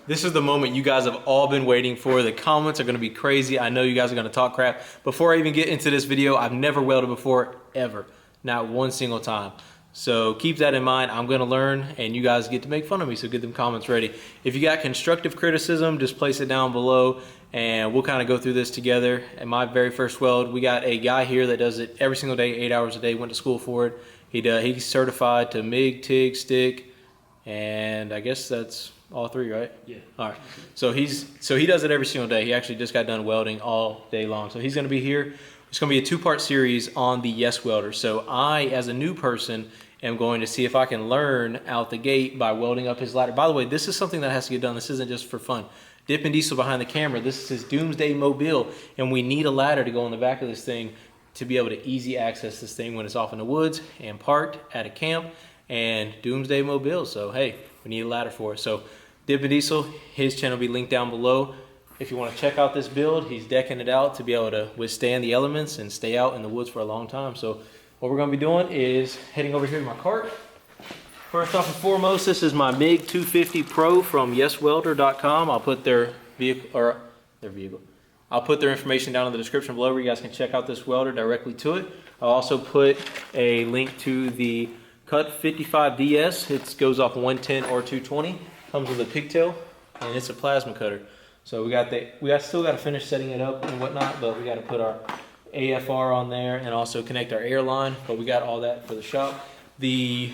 This is the moment you guys have all been waiting for. The comments are gonna be crazy. I know you guys are gonna talk crap. Before I even get into this video, I've never welded before, ever. Not one single time. So keep that in mind. I'm gonna learn and you guys get to make fun of me, so get them comments ready. If you got constructive criticism, just place it down below and we'll kind of go through this together. And my very first weld, we got a guy here that does it every single day, 8 hours a day, went to school for it. He's certified to MIG, TIG, stick, and I guess that's all three, right? Yeah. All right. So he does it every single day. He actually just got done welding all day long. So he's gonna be here. It's gonna be a two-part series on the Yes Welder. So I, as a new person, am going to see if I can learn out the gate by welding up his ladder. By the way, this is something that has to get done. This isn't just for fun. Dip and Diesel behind the camera. This is his Doomsday Mobile, and we need a ladder to go on the back of this thing to be able to easy access this thing when it's off in the woods and parked at a camp and Doomsday Mobile. So hey, we need a ladder for it. So Dip and Diesel, his channel will be linked down below. If you want to check out this build, he's decking it out to be able to withstand the elements and stay out in the woods for a long time. So what we're going to be doing is heading over here to my cart. First off and foremost, this is my MIG 250 Pro from yeswelder.com. I'll put their I'll put their information down in the description below where you guys can check out this welder directly to it. I'll also put a link to the Cut 55 DS. It goes off 110 or 220. Comes with a pigtail, and it's a plasma cutter. So we still got to finish setting it up and whatnot, but we got to put our AFR on there and also connect our air line. But we got all that for the shop. The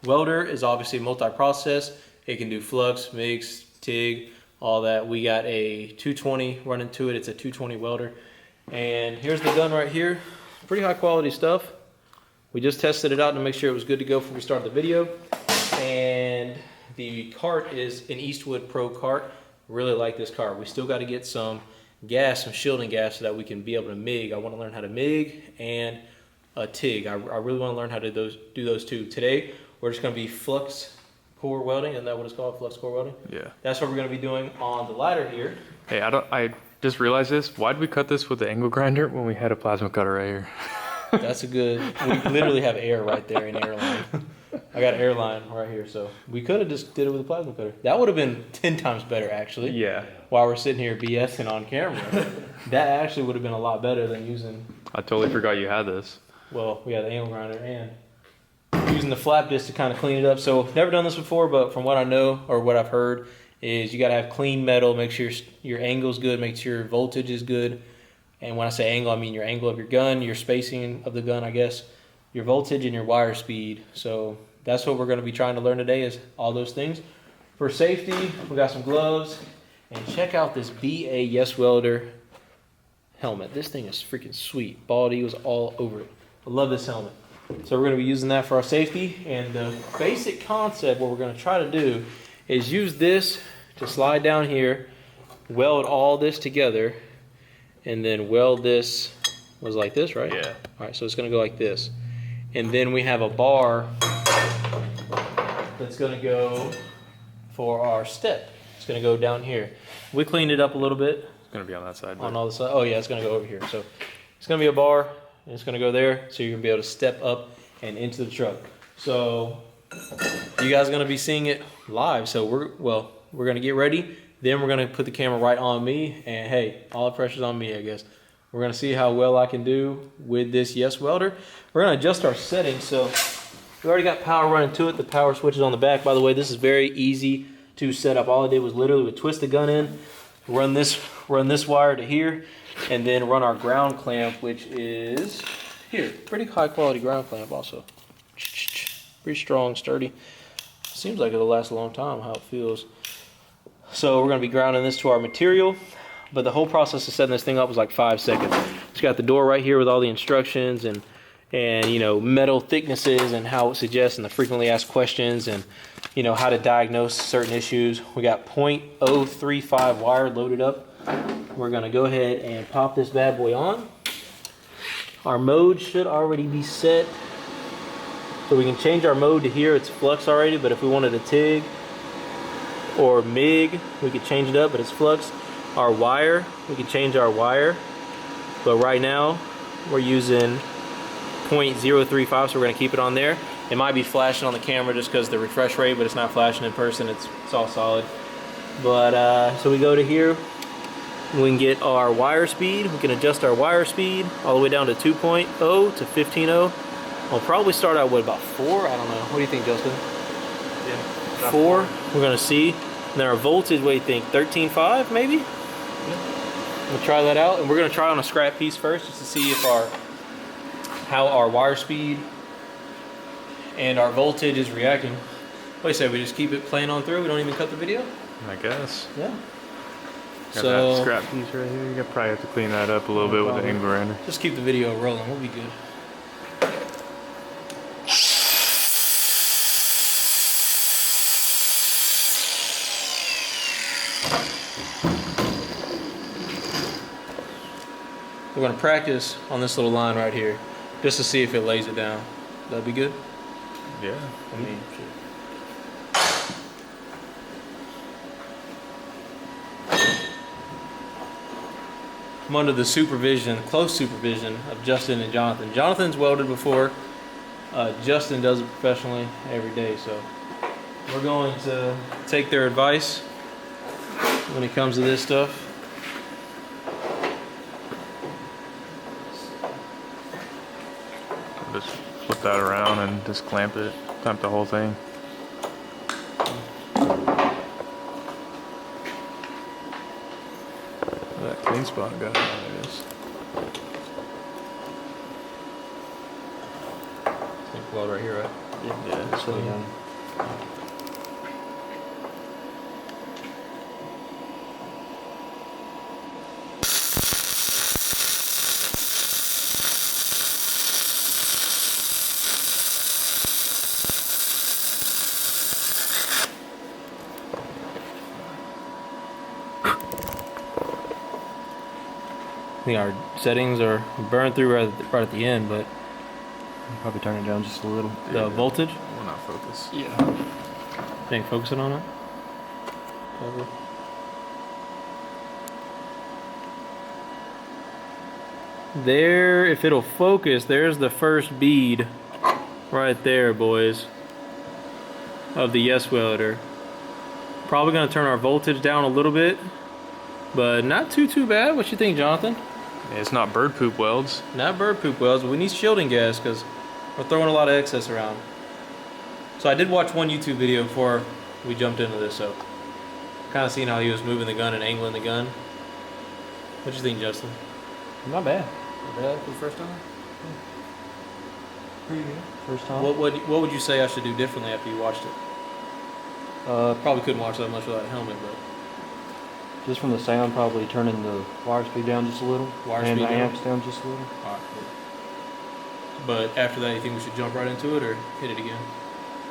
welder is obviously multi-process. It can do flux, mix, TIG, all that. We got a 220 running to it. It's a 220 welder. And here's the gun right here. Pretty high quality stuff. We just tested it out to make sure it was good to go before we started the video. And the cart is an Eastwood Pro cart. Really like this cart. We still got to get some gas, some shielding gas, so that we can be able to MIG. I want to learn how to MIG and a TIG. I really want to learn how to do those two. Today, we're just going to be flux core welding. Isn't that what it's called? Flux core welding? Yeah. That's what we're going to be doing on the ladder here. Hey, I just realized this. Why'd we cut this with the angle grinder when we had a plasma cutter right here? That's a good, we literally have air right there in air line. I got air line right here, so we could have just did it with a plasma cutter. That would have been 10 times better, actually. Yeah. While we're sitting here BSing on camera. That actually would have been a lot better than using... I totally forgot you had this. Well, we had the angle grinder and using the flap disc to kind of clean it up. So, never done this before, but from what I know, or what I've heard, is you got to have clean metal, make sure your angle's good, make sure your voltage is good. And when I say angle, I mean your angle of your gun, your spacing of the gun, I guess, your voltage and your wire speed. So that's what we're going to be trying to learn today, is all those things. For safety, we got some gloves. And check out this BA Yes Welder helmet. This thing is freaking sweet. Bald Eagles all over it. I love this helmet. So we're going to be using that for our safety. And the basic concept, what we're going to try to do, is use this to slide down here, weld all this together, and then weld this, was like this, right? Yeah. All right, so it's gonna go like this. And then we have a bar that's gonna go for our step. It's gonna go down here. We cleaned it up a little bit. It's gonna be on that side. On all the sides. Oh yeah, it's gonna go over here. So it's gonna be a bar, and it's gonna go there, so you're gonna be able to step up and into the truck. So you guys are gonna be seeing it live. So we're gonna get ready. Then we're gonna put the camera right on me, and hey, all the pressure's on me, I guess. We're gonna see how well I can do with this Yes Welder. We're gonna adjust our settings. So we already got power running to it. The power switch is on the back. By the way, this is very easy to set up. All I did was literally twist the gun in, run this wire to here, and then run our ground clamp, which is here. Pretty high quality ground clamp also. Pretty strong, sturdy. Seems like it'll last a long time, how it feels. So we're going to be grounding this to our material, but the whole process of setting this thing up was like 5 seconds. It's got the door right here with all the instructions and you know, metal thicknesses and how it suggests, and the frequently asked questions, and you know, how to diagnose certain issues. We got 0.035 wire loaded up. We're going to go ahead and pop this bad boy on. Our mode should already be set, so we can change our mode to here. It's flux already, but if we wanted a TIG or MIG, we could change it up, but it's flux. Our wire, we could change our wire, but right now we're using 0.035, so we're going to keep it on there. It might be flashing on the camera just because the refresh rate, but it's not flashing in person. It's all solid. But so we go to here. We can get our wire speed. We can adjust our wire speed all the way down to 2.0 to 15.0. We'll probably start out with about 4. I don't know. What do you think, Justin? Yeah. 4. We're gonna see. And then our voltage, what do you think? 13.5 maybe? Yeah. We'll try that out, and we're gonna try on a scrap piece first, just to see if how our wire speed and our voltage is reacting. What do you say? We just keep it playing on through. We don't even cut the video. I guess. Yeah. Got that scrap piece right here. You probably have to clean that up a little bit with the angle grinder. Just keep the video rolling. We'll be good. We're going to practice on this little line right here, just to see if it lays it down. That'd be good? Yeah. I mean, I'm under the close supervision of Justin and Jonathan. Jonathan's welded before. Justin does it professionally every day, so we're going to take their advice when it comes to this stuff. Just flip that around and just clamp it, clamp the whole thing. That clean spot got it, I guess. Weld right here, right? Yeah, that's what Yeah. I think our settings are burned through right at the end, but Probably turn it down just a little. the voltage, will not focus. Yeah. ain't focusing on it. Probably. There, if it'll focus, there's the first bead right there, boys, of the yes welder. Probably gonna turn our voltage down a little bit, but not too bad. What you think, Jonathan? Yeah, it's not bird poop welds. Not bird poop welds, but we need shielding gas because we're throwing a lot of excess around. So I did watch one YouTube video before we jumped into this, so kind of seeing how he was moving the gun and angling the gun. What you think, Justin? Not bad. Not bad for the first time? Pretty good. First time. What would you say I should do differently after you watched it? Probably couldn't watch that much without a helmet, but Just from the sound, probably turning the wire speed down just a little. Wire and speed the down? amps down just a little. all right, cool. But after that, you think we should jump right into it or hit it again?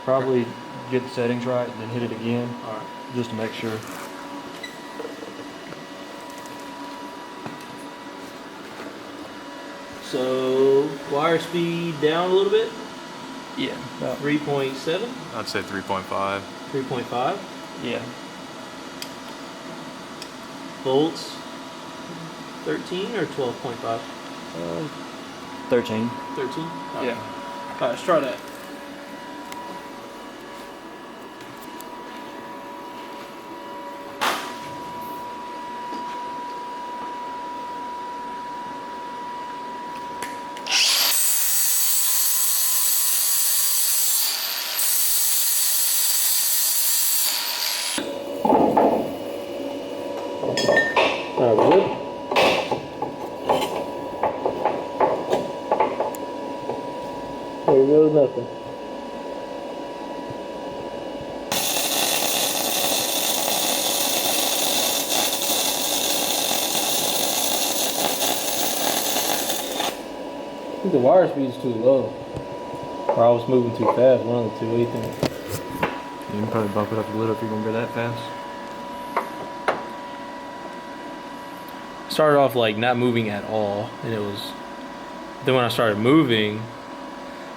Probably get the settings right and then hit it again All right. just to make sure. So wire speed down a little bit. Yeah. 3.7, I'd say 3.5. 3.5 Yeah. volts. 13 or 12.5. 13. 13. All right. Yeah. All right, let's try that. All right, good. There goes nothing. I think the wire speed is too low. Or I was moving too fast, one of the two. What do you think? You can probably bump it up a little if you're gonna go that fast. Started off like not moving at all, and it was. Then when I started moving,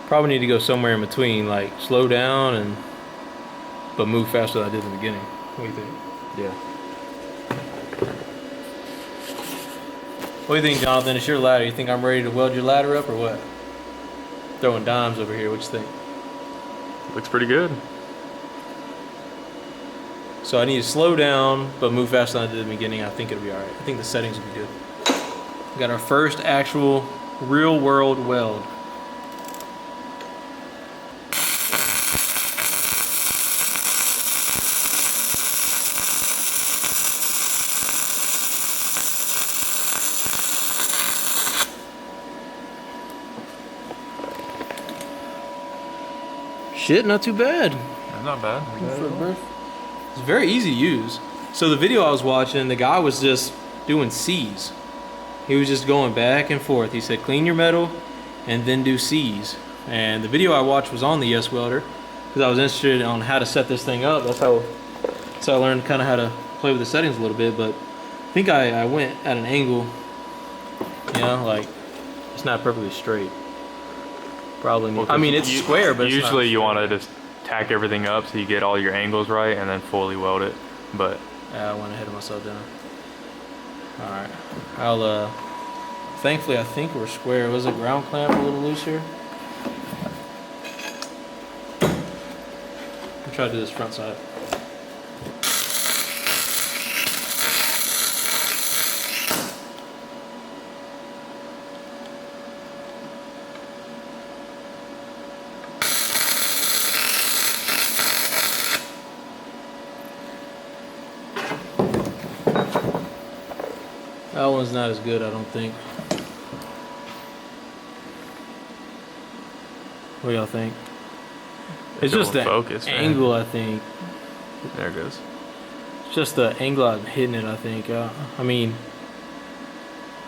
probably need to go somewhere in between, like slow down and but move faster than I did in the beginning. What do you think? Yeah. What do you think, Jonathan? It's your ladder. You think I'm ready to weld your ladder up or what? Throwing dimes over here. What you think? Looks pretty good. So I need to slow down, but move faster than I did at the beginning. I think it'll be all right. I think the settings will be good. We got our first actual real world weld. Shit, not too bad. That's not bad. It's very easy to use. So the video I was watching, the guy was just doing C's. He was just going back and forth. He said, clean your metal and then do C's. And the video I watched was on the Yes Welder because I was interested on how to set this thing up. That's how I learned kind of how to play with the settings a little bit. But I think I went at an angle, you know, like it's not perfectly straight. Probably. Well, I mean, it's square, but usually it's you want to just tack everything up so you get all your angles right and then fully weld it. But I went ahead of myself, didn't I? All right. I'll thankfully I think we're square. Was the ground clamp a little loose here? I'll try to do this front side. That one's not as good, I don't think. What do y'all think? It's just the focus, angle, man. I think. There it goes. It's just the angle I'm hitting it, I think. I mean,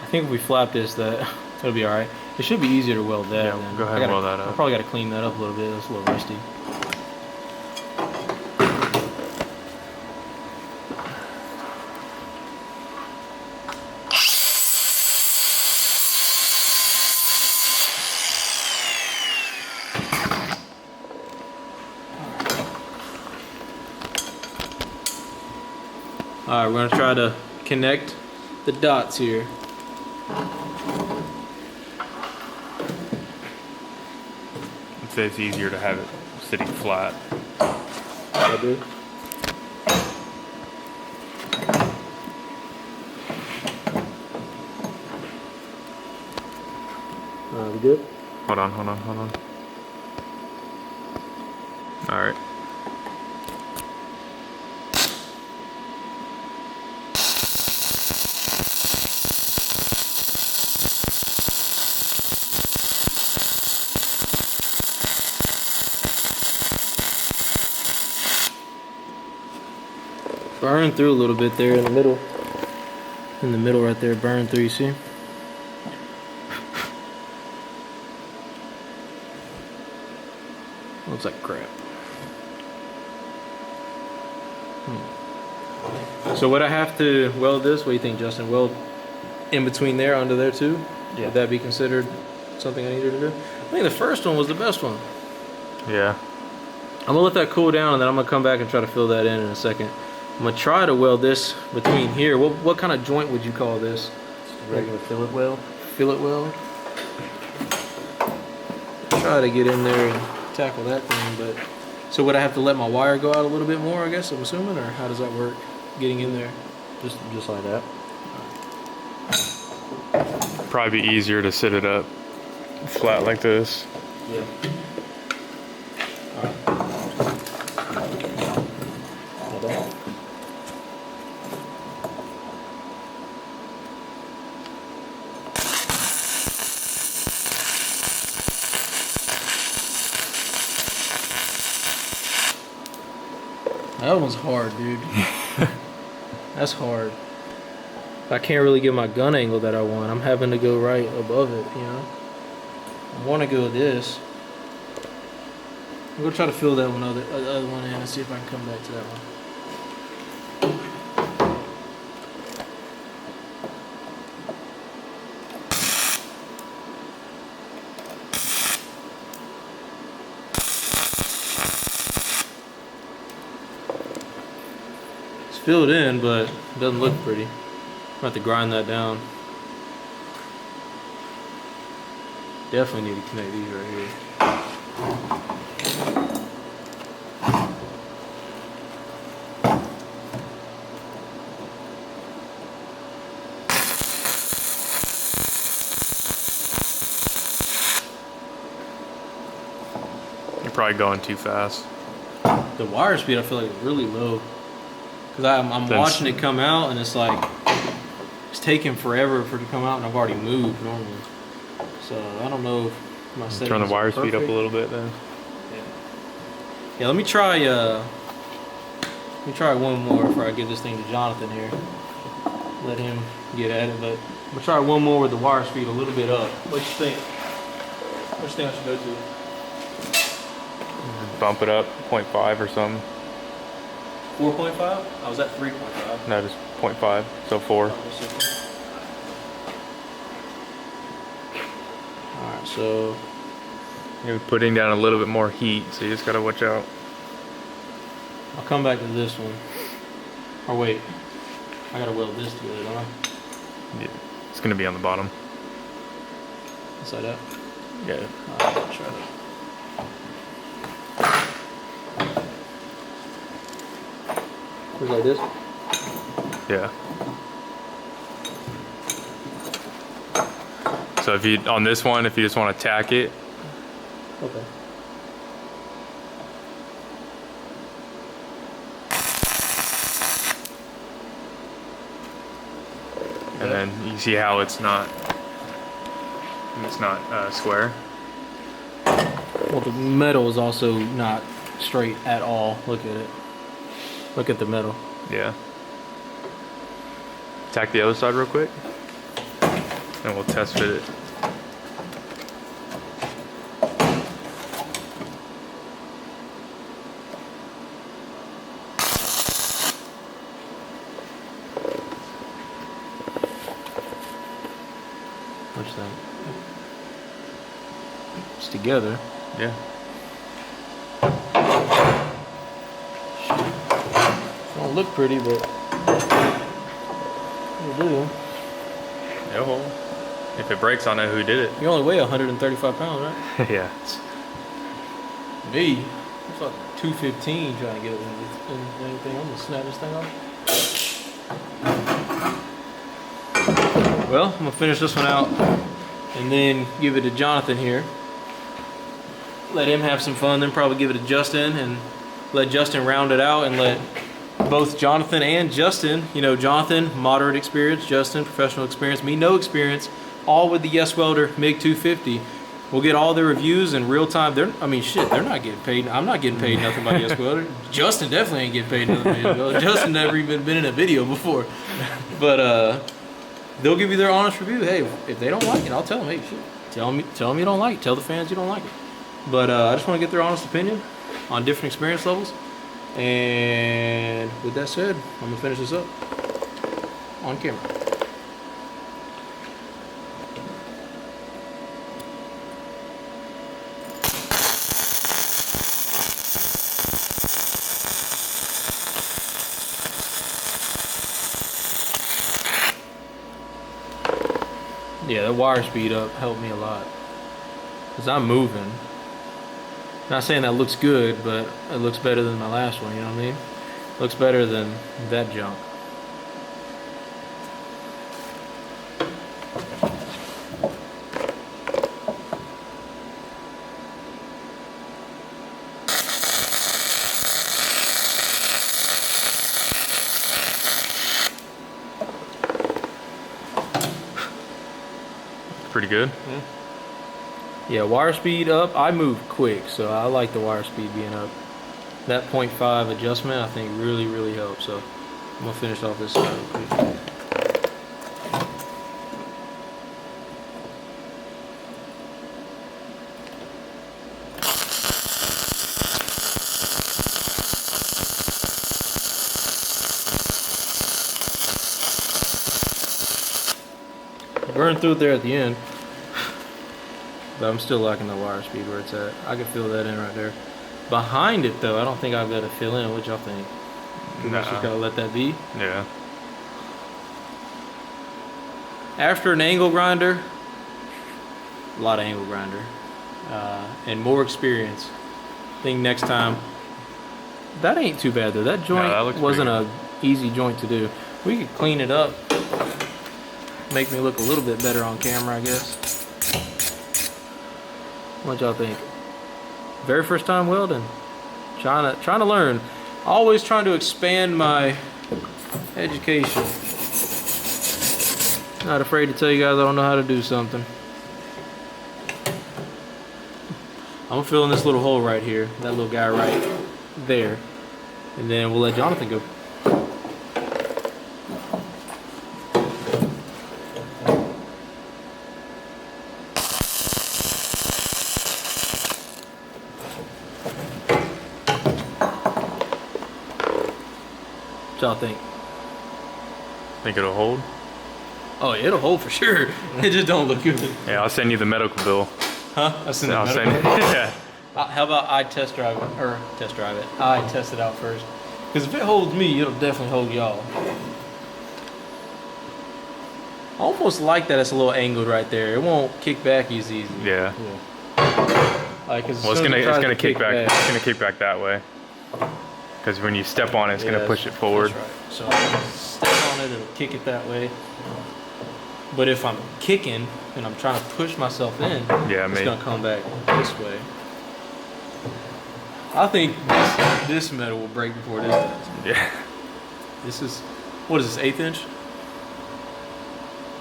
I think if we flap this, that'll be alright. It should be easier to weld that. Yeah, then. go ahead and weld that up. I probably got to clean that up a little bit. It's a little rusty. Alright, we're going to try to connect the dots here. I'd say it's easier to have it sitting flat. I do. We good? Hold on. All right. Burn through a little bit there in the middle. In the middle right there, burn through, you see? Looks like crap. So would I have to weld this? What do you think, Justin? Weld in between there, under there too? Yeah. Would that be considered something I needed to do? I think the first one was the best one. Yeah. I'm gonna let that cool down and then I'm gonna come back and try to fill that in a second. I'm gonna try to weld this between here. What kind of joint would you call this? Just a regular fillet weld. Fillet weld? Try to get in there and tackle that thing, but so would I have to let my wire go out a little bit more, I guess, I'm assuming, or how does that work getting in there? Just like that. Probably be easier to sit it up flat like this. Yeah. That one's hard, dude. That's hard. I can't really get my gun angle that I want. I'm having to go right above it, you know? I want to go this. I'm going to try to fill that other one in and see if I can come back to that one. Filled in, but it doesn't look pretty. I'm gonna have to grind that down. Definitely need to connect these right here. probably going too fast. The wire speed I feel like is really low. Cause I'm Then watching it come out and it's like, it's taking forever for it to come out and I've already moved normally. So I don't know if my settings Turn the wire are speed up a perfect. little bit then. Yeah, let me try one more before I give this thing to Jonathan here. Let him get at it, but I'm gonna try one more with the wire speed a little bit up. What you think? Which thing I should go to? Bump it up 0.5 or something. 4.5? I was at 3.5. No, just 0.5, so 4. Alright, so You're putting down a little bit more heat, so you just gotta watch out. I'll come back to this one. Or wait, I gotta weld this together, don't I? Yeah, it's gonna be on the bottom. Inside that? Yeah. I'll try that. Just like this? Yeah. So if you, on this one, if you just want to tack it, Okay. and then you see how it's not square. Well, the metal is also not straight at all. Look at it. Look at the metal. Yeah. Tack the other side real quick, and we'll test fit it. What you think? It's together. Yeah. Don't look pretty, but it'll do. Yeah, well, if it breaks, I'll know who did it. You only weigh 135 pounds, right? Yeah. Me, it's like 215 trying to get it in anything. I'm gonna snap this thing off. Well, I'm gonna finish this one out and then give it to Jonathan here. Let him have some fun, then probably give it to Justin and let Justin round it out and let both Jonathan and Justin, you know, Jonathan, moderate experience, Justin, professional experience, me, no experience, all with the Yes Welder MiG 250. We'll get all their reviews in real time. They're not getting paid. I'm not getting paid nothing by Yes Welder. Justin definitely ain't getting paid nothing by Yes Welder. Justin never even been in a video before. But they'll give you their honest review. Hey, if they don't like it, I'll tell them, hey, shit, tell them you don't like it. Tell the fans you don't like it. But I just want to get their honest opinion on different experience levels. And with that said, I'm gonna finish this up on camera. Yeah, that wire speed up helped me a lot. Cause I'm moving. Not saying that looks good, but it looks better than my last one, you know what I mean? Looks better than that junk. Pretty good. Yeah, wire speed up. I move quick, so I like the wire speed being up. That 0.5 adjustment, I think, really, really helps. So I'm gonna finish off this side real quick. Burn through it there at the end. But I'm still liking the wire speed where it's at. I can feel that in right there. Behind it though, I don't think I've got to fill in. What y'all think? We just gotta let that be. Yeah. After an angle grinder, a lot of angle grinder, and more experience. I think next time, that ain't too bad though. That joint that looks wasn't pretty a easy joint to do. We could clean it up, make me look a little bit better on camera, I guess. What y'all think? Very first time welding. Trying to learn. Always trying to expand my education. Not afraid to tell you guys I don't know how to do something. I'm gonna fill in this little hole right here, that little guy right there, and then we'll let Jonathan go. What y'all think? Think it'll hold? Oh, it'll hold for sure. It just don't look good. Yeah, I'll send you the medical bill. Huh? I'll send I'll it. send yeah. How about I test drive it, or test drive it? I test it out first, because if it holds me, it'll definitely hold y'all. I almost like that it's a little angled right there. It won't kick back as easy. Yeah. Like, Well, it's gonna kick back. It's gonna kick back that way. Because when you step on it, it's gonna push it forward. That's right. So I step on it, it'll kick it that way. But if I'm kicking and I'm trying to push myself in, it's gonna come back this way. I think this metal will break before this does. Yeah. This is, what is this, 1/8 inch?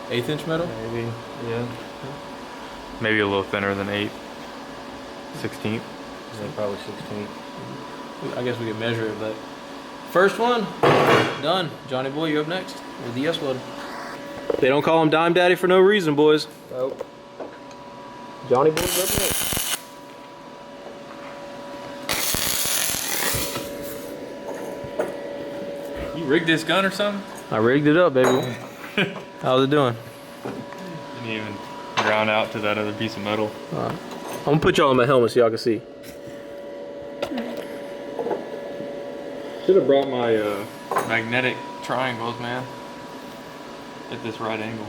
1/8 inch metal? Maybe, yeah. Maybe a little thinner than 8. 16th. Yeah, probably 16. I guess we could measure it, but first one, done. Johnny boy, you up next with the yes welder. They don't call him Dime Daddy for no reason, boys. Nope. Johnny boy's up next. You rigged this gun or something? I rigged it up, baby. How's it doing? Didn't even ground out to that other piece of metal. I'm gonna put y'all on my helmet so y'all can see. Should have brought my magnetic triangles, man. At this right angle.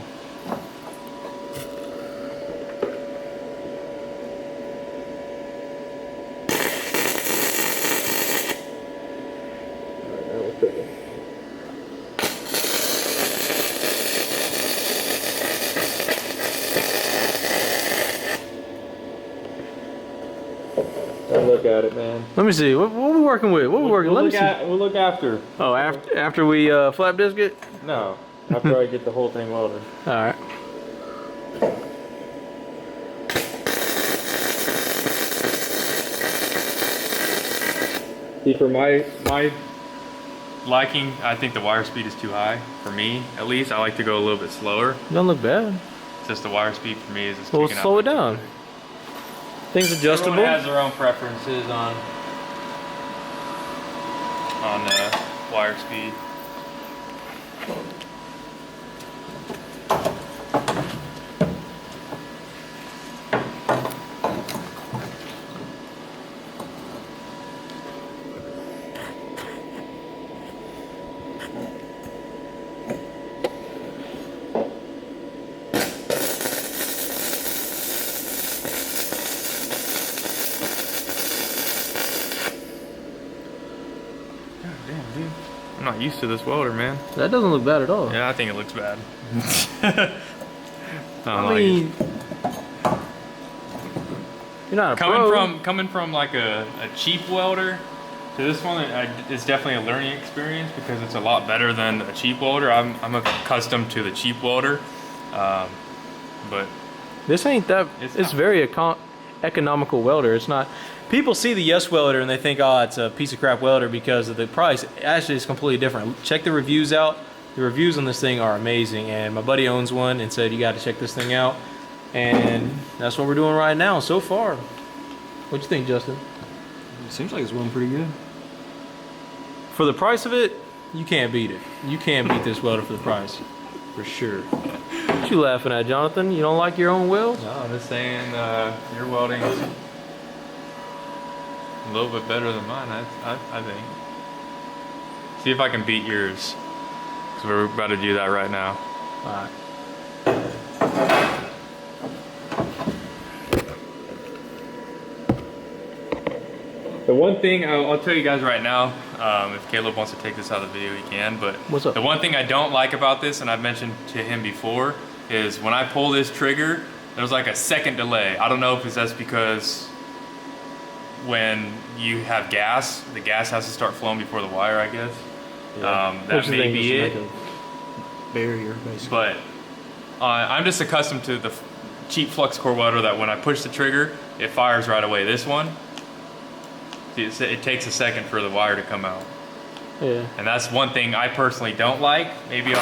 Don't look at it, man. Let me see. What we working with? What we working? We'll Let me see. we'll look after. Oh, after we flap disc it. No, after I get the whole thing welded. All right. See, for my liking, I think the wire speed is too high. For me, at least, I like to go a little bit slower. Don't look bad. It's just the wire speed for me is just Well, kicking slow out. it down. Things adjustable. Everyone has their own preferences on wire speed. Damn, dude. I'm not used to this welder, man. That doesn't look bad at all. Yeah, I think it looks bad. I mean, you're not a pro. Coming from like a cheap welder to this one, it's definitely a learning experience because it's a lot better than a cheap welder. I'm accustomed to the cheap welder, but This ain't that. It's very economical welder. It's not. People see the yes welder and they think, oh, it's a piece of crap welder because of the price. Actually, it's completely different. Check the reviews out. The reviews on this thing are amazing, and my buddy owns one and said you got to check this thing out. And that's what we're doing right now so far. What you think, Justin? It seems like it's going pretty good. For the price of it, you can't beat it. You can't beat this welder for the price, for sure. What you laughing at, Jonathan? You don't like your own welds? no, I'm just saying your welding is a little bit better than mine. I think. See if I can beat yours. Because we're about to do that right now. All right. The one thing I'll tell you guys right now, if Caleb wants to take this out of the video, he can. But What's up? the one thing I don't like about this, and I've mentioned to him before, is when I pull this trigger, there's like a second delay. I don't know if that's because when you have gas, the gas has to start flowing before the wire, I guess. That may be it. Barrier, basically. But I'm just accustomed to the cheap flux core welder that when I push the trigger, it fires right away. This one, it takes a second for the wire to come out. Yeah. And that's one thing I personally don't like. Maybe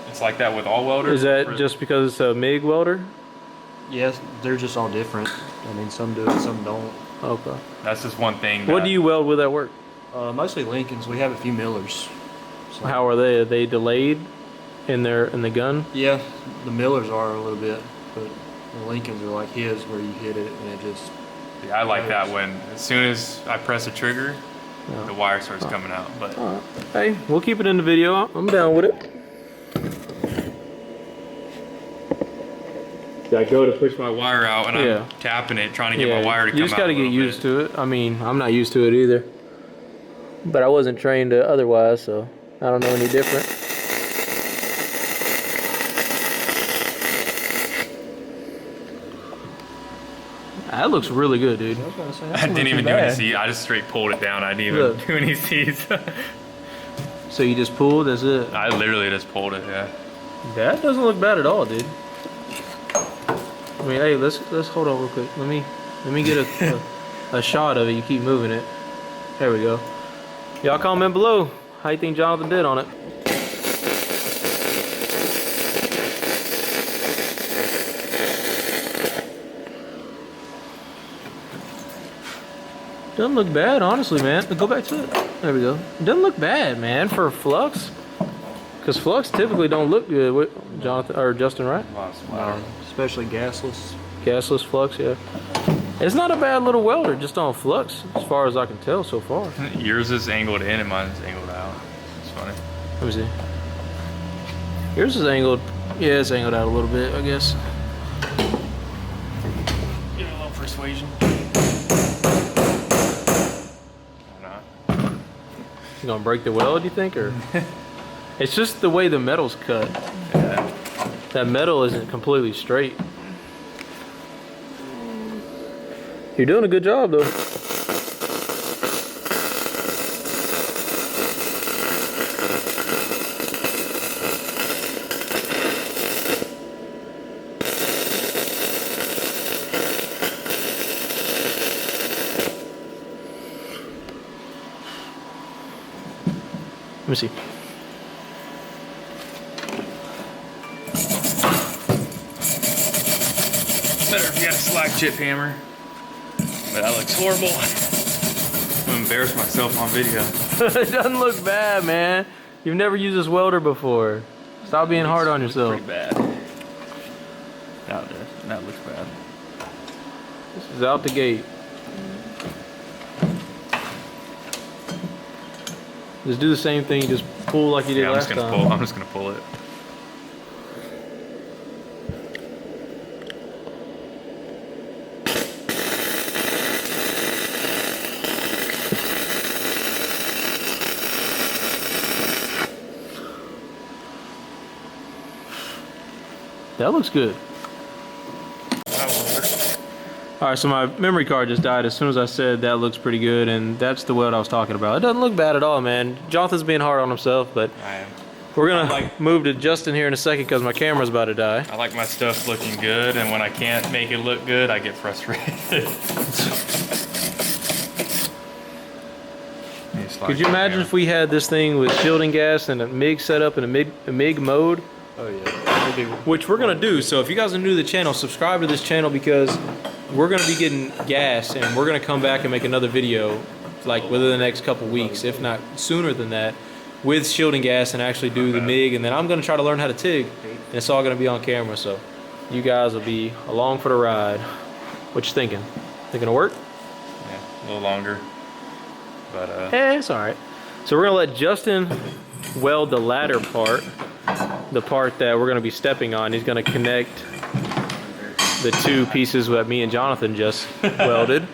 it's like that with all welders. Is that just because it's a MIG welder? Yes, they're just all different. I mean, some do it, some don't. Okay. That's just one thing. What do you weld with at work? Mostly Lincolns. We have a few Millers. So. How are they? Are they delayed in the gun? Yeah, the Millers are a little bit, but the Lincolns are like his, where you hit it and it just. Yeah, I like that when as soon as I press the trigger, the wire starts coming out. But all right. Hey, we'll keep it in the video. I'm down with it. I go to push my wire out and I'm tapping it, trying to get my wire to come out. You just got to get used to it. I mean, I'm not used to it either. But I wasn't trained otherwise, so I don't know any different. That looks really good, dude. I didn't even do any seeds. I just straight pulled it down. I didn't even do any seeds. So you just pulled, that's it? I literally just pulled it, yeah. That doesn't look bad at all, dude. I mean, hey, let's hold on real quick. Let me get a shot of it. You keep moving it. There we go. Y'all comment below how you think Jonathan did on it. Doesn't look bad, honestly, man. Go back to it. There we go. Doesn't look bad, man, for flux. Because flux typically don't look good with Jonathan or Justin, right? Especially gasless. Gasless flux, yeah. It's not a bad little welder, just on flux, as far as I can tell so far. Yours is angled in and mine is angled out. It's funny. Let me see. Yours is angled. Yeah, it's angled out a little bit, I guess. Give it a little persuasion. You gonna break the weld, you think, or? It's just the way the metal's cut. Yeah. That metal isn't completely straight. You're doing a good job, though. Let me see. Better if you had a slack chip hammer. But that looks horrible. I'm gonna embarrass myself on video. It doesn't look bad, man. You've never used this welder before. Stop being hard on yourself. Pretty bad. That looks bad. This is out the gate. Just do the same thing. Just pull like you did last time. I'm just gonna pull it. That looks good. All right, so my memory card just died as soon as I said that looks pretty good, and that's the weld I was talking about. It doesn't look bad at all, man. Jonathan's being hard on himself, but I am. we're gonna move to Justin here in a second because my camera's about to die. I like my stuff looking good, and when I can't make it look good, I get frustrated. Could you imagine if we had this thing with shielding gas and a MIG setup and a MIG mode? Oh yeah. Which we're gonna do. So if you guys are new to the channel, subscribe to this channel because we're gonna be getting gas and we're gonna come back and make another video like within the next couple weeks, if not sooner than that, with shielding gas and actually do the MIG, and then I'm gonna try to learn how to TIG, and it's all gonna be on camera. So you guys will be along for the ride. What you thinking? Think it'll work? Yeah, a little longer, but it's all right. So we're gonna let Justin weld the ladder part, the part that we're gonna be stepping on. He's gonna connect the two pieces that me and Jonathan just welded.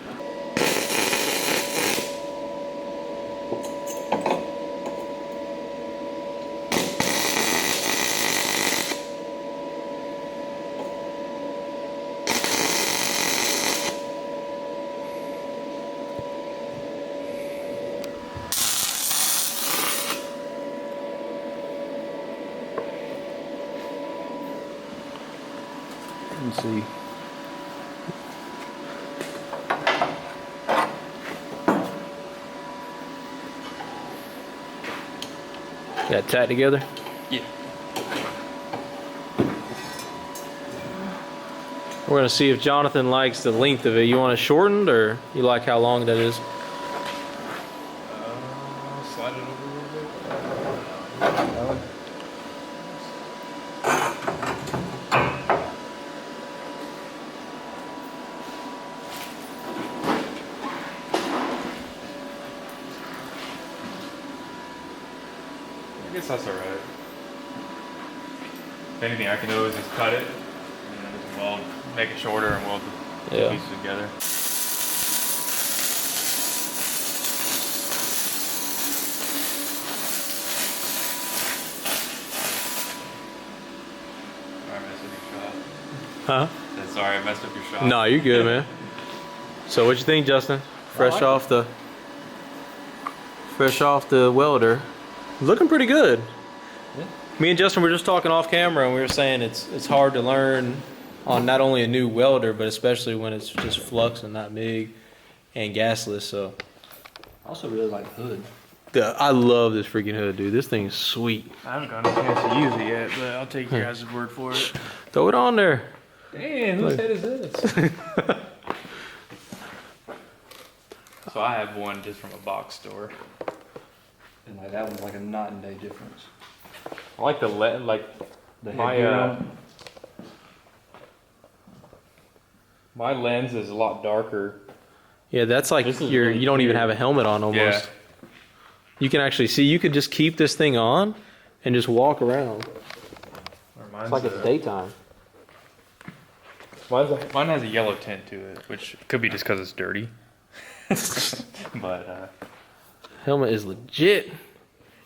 Let's see. Got tied together? Yeah. We're gonna see if Jonathan likes the length of it. You want it shortened, or you like how long that is? Slide it over a little bit. I guess that's alright. If anything I can do is just cut it and then just weld, make it shorter and weld the Yeah. pieces together. Sorry, I messed up your shot. Huh? Said, sorry, I messed up your shot. No, you're good, man. So what you think, Justin? Fresh off the welder. Looking pretty good. Yeah. Me and Justin were just talking off camera, and we were saying it's hard to learn on not only a new welder, but especially when it's just flux and not MIG and gasless. So I also really like the hood. I love this freaking hood, dude. This thing is sweet. I haven't gotten a chance to use it yet, but I'll take your guys' word for it. Throw it on there. Damn, whose head is this? So I have one just from a box store. And like that one's like a night and day difference. I like the The my headgear on my lens is a lot darker. Yeah, that's like This is you really don't even clear. have a helmet on almost. Yeah. You can actually see. You could just keep this thing on and just walk around. It's like it's daytime. Mine has a yellow tint to it, which could be just because it's dirty. But Helmet is legit. And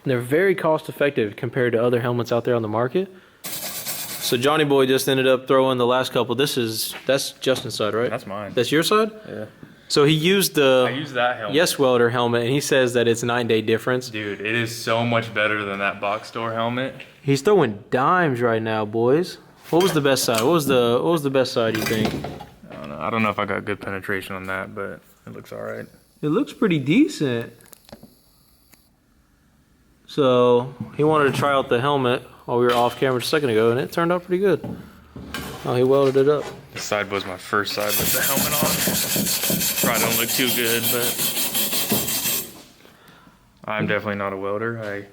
they're very cost effective compared to other helmets out there on the market. So Johnny Boy just ended up throwing the last couple. That's Justin's side, right? that's mine. That's your side? Yeah. So he used I use that helmet. Yes Welder helmet, and he says that it's a 9-day difference. Dude, it is so much better than that box store helmet. He's throwing dimes right now, boys. What was the best side? What was the best side, you think? I don't know if I got good penetration on that, but it looks all right. It looks pretty decent. So he wanted to try out the helmet while we were off camera just a second ago, and it turned out pretty good. Oh, he welded it up. This side was my first side with the helmet on. Probably don't look too good, but I'm definitely not a welder. I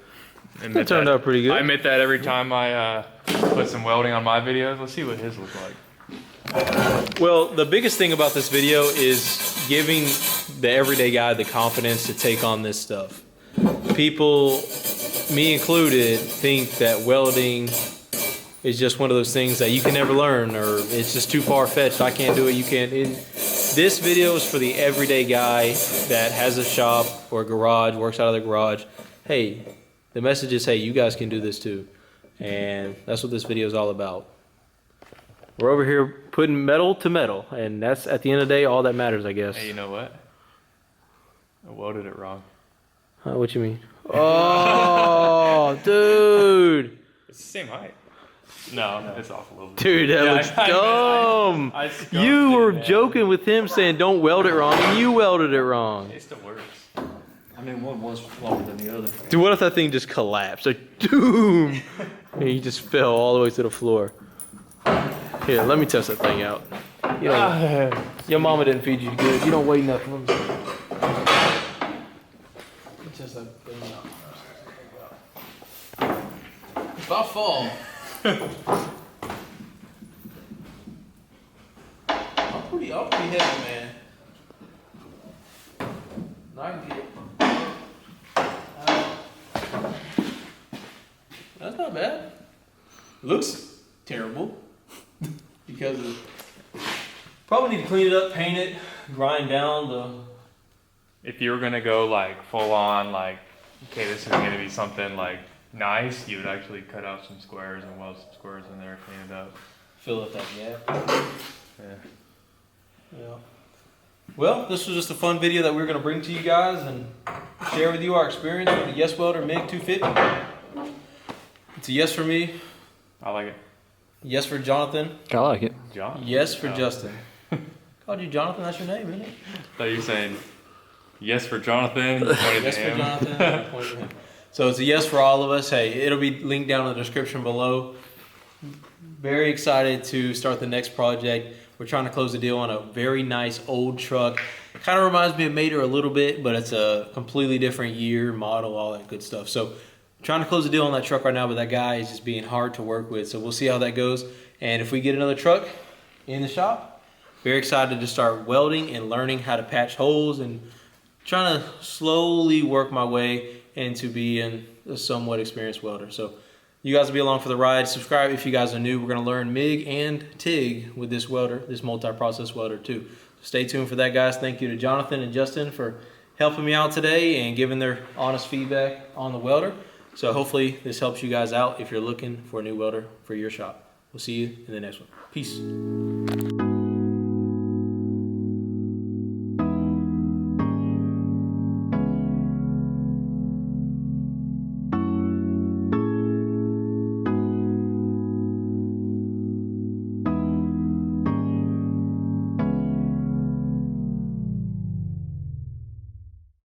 admit It turned out pretty good. I admit that every time I put some welding on my videos. Let's see what his look like. Well, the biggest thing about this video is giving the everyday guy the confidence to take on this stuff. People, me included, think that welding is just one of those things that you can never learn, or it's just too far-fetched. I can't do it, you can't. This video is for the everyday guy that has a shop or a garage, works out of the garage. Hey, the message is, hey, you guys can do this too. And that's what this video is all about. We're over here putting metal to metal, and that's, at the end of the day, all that matters, I guess. Hey, you know what? I welded it wrong. What you mean? Oh, dude. It's the same height. No, it's off a little bit. Dude, that Yeah, looks I dumb. skunked You it, were man. joking with him saying don't weld it wrong, and you welded it wrong. It still works. I mean, one was longer than the other. Dude, what if that thing just collapsed? Like, doom! And he just fell all the way to the floor. Here, let me test that thing out. You know, your mama didn't feed you good. You don't weigh nothing. Let me see. Let me test that thing out. If I fall, I'm pretty heavy, man. I can get it. That's not bad. Looks terrible because of, probably need to clean it up, paint it, grind down the. If you were gonna go like full on, like, okay, this is gonna be something like nice, you would actually cut out some squares and weld some squares in there, clean it up. Fill up that gap. Yeah. Yeah. Well, this was just a fun video that we were going to bring to you guys and share with you our experience with the Yes Welder MiG 250. It's a yes for me. I like it. Yes for Jonathan. I like it. John. Yes for Justin. Called you Jonathan. That's your name, isn't it? So you're saying yes for Jonathan. You pointed Yes to for him. Jonathan. I pointed to him. So it's a yes for all of us. Hey, it'll be linked down in the description below. Very excited to start the next project. We're trying to close the deal on a very nice old truck. It kind of reminds me of Mater a little bit, but it's a completely different year, model, all that good stuff. So trying to close the deal on that truck right now, but that guy is just being hard to work with. So we'll see how that goes. And if we get another truck in the shop, very excited to start welding and learning how to patch holes and trying to slowly work my way into being a somewhat experienced welder. So you guys will be along for the ride. Subscribe if you guys are new. We're going to learn MIG and TIG with this welder, this multi-process welder too. Stay tuned for that, guys. Thank you to Jonathan and Justin for helping me out today and giving their honest feedback on the welder. So hopefully this helps you guys out if you're looking for a new welder for your shop. We'll see you in the next one. Peace.